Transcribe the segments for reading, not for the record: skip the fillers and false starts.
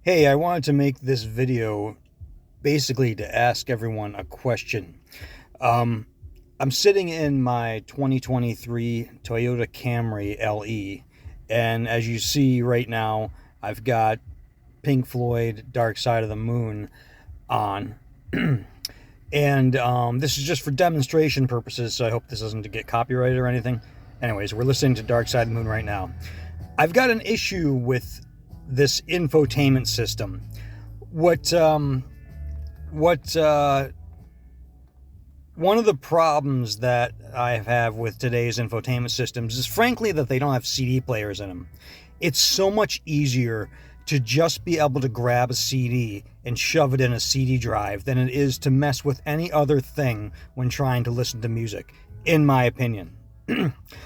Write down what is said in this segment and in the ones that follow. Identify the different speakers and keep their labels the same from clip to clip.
Speaker 1: Hey, I wanted to make this video basically to ask everyone a question. Um, I'm sitting in my 2023 Toyota Camry LE, and as you see right now, I've got Pink Floyd Dark Side of the Moon on. And this is just for demonstration purposes, so I hope this doesn't get copyrighted or anything. Anyways, we're listening to Dark Side of the Moon right now. I've got an issue with this infotainment system. What what One of the problems that I have with today's infotainment systems is frankly that they don't have CD players in them. It's so much easier to just be able to grab a CD and shove it in a CD drive than it is to mess with any other thing when trying to listen to music, in my opinion.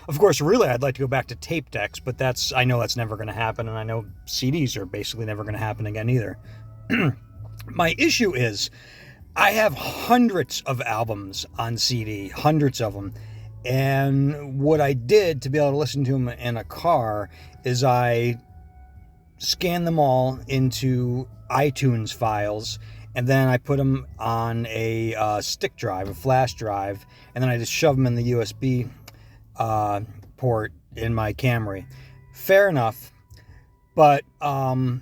Speaker 1: Of course, really, I'd like to go back to tape decks, but I know that's never going to happen, and I know CDs are basically never going to happen again either. My issue is I have hundreds of albums on CD, hundreds of them. And what I did to be able to listen to them in a car is I scanned them all into iTunes files, and then I put them on a stick drive, a flash drive, and then I just shove them in the USB port in my Camry. Fair enough, but Toyota's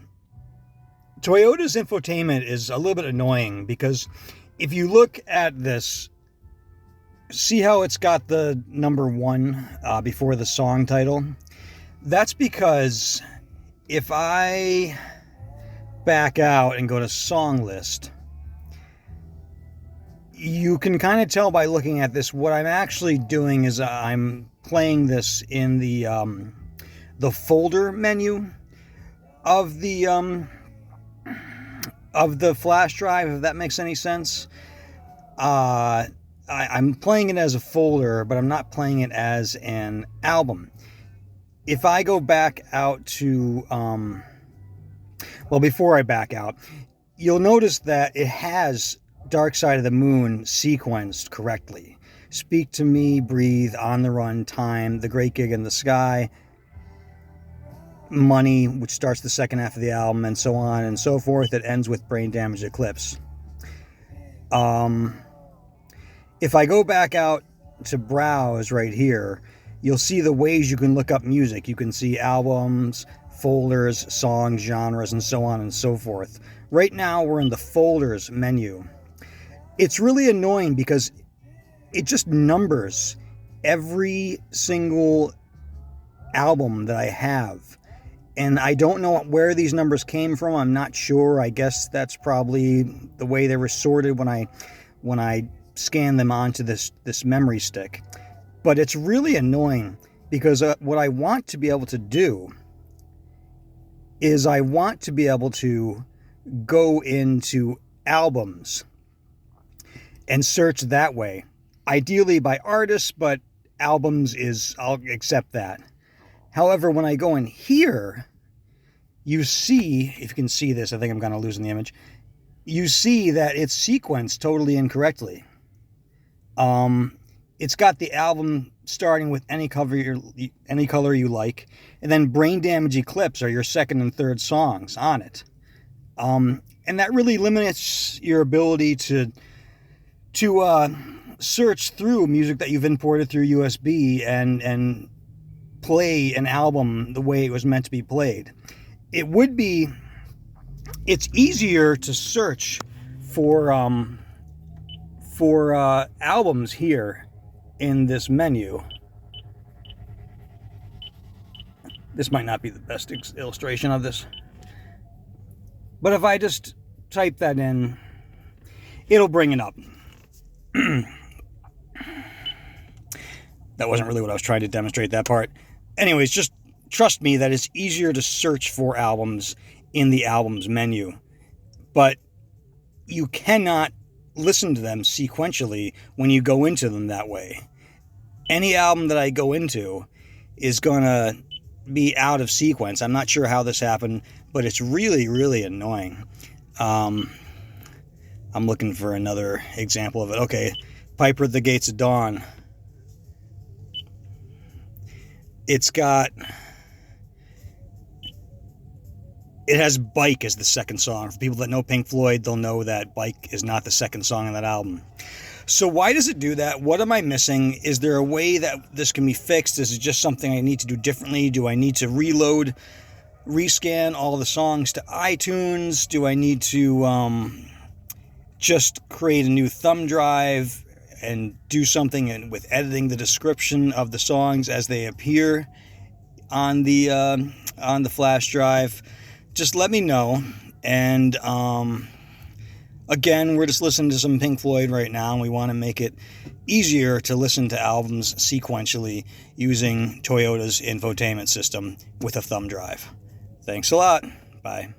Speaker 1: infotainment is a little bit annoying because if you look at this, see how it's got the number one before the song title? That's because if I back out and go to song list, you can kind of tell by looking at this what I'm actually doing is I'm playing this in the folder menu of the flash drive, if that makes any sense. I'm playing it as a folder, but I'm not playing it as an album. If I go back out to, before I back out, you'll notice that it has Dark Side of the Moon sequenced correctly. Speak to Me, Breathe, On the Run, Time, The Great Gig in the Sky, Money, which starts the second half of the album, and so on and so forth. It ends with Brain Damage Eclipse. If I go back out to browse right here, you'll see the ways you can look up music. You can see albums, folders, songs, genres, and so on and so forth. Right now, we're in the folders menu. It's really annoying because it just numbers every single album that I have. And I don't know where these numbers came from. I'm not sure. I guess that's probably the way they were sorted when I scanned them onto this memory stick. But it's really annoying because what I want to be able to do is I want to be able to go into albums and search that way. Ideally by artists, but albums I'll accept that. However, when I go in here, you see, if you can see this, I think I'm kind of losing the image. You see that it's sequenced totally incorrectly. It's got the album starting with any color you like, and then Brain Damage Eclipse are your second and third songs on it. And that really limits your ability to search through music that you've imported through USB and play an album the way it was meant to be played. It's easier to search for albums here in this menu. This might not be the best illustration of this, but if I just type that in, it'll bring it up. That wasn't really what I was trying to demonstrate, that part. Anyways, just trust me that it's easier to search for albums in the albums menu, but you cannot listen to them sequentially when you go into them that way. Any album that I go into is gonna be out of sequence. I'm not sure how this happened, but it's really, really annoying. I'm looking for another example of it. Okay, Piper at the Gates of Dawn. It's got it has Bike as the second song. For people that know Pink Floyd, they'll know that Bike is not the second song on that album. So why does it do that? What am I missing? Is there a way that this can be fixed? Is it just something I need to do differently? Do I need to rescan all the songs to iTunes? Do I need to just create a new thumb drive and do something with editing the description of the songs as they appear on the flash drive? Just let me know. And again, we're just listening to some Pink Floyd right now, and we want to make it easier to listen to albums sequentially using Toyota's infotainment system with a thumb drive. Thanks a lot. Bye.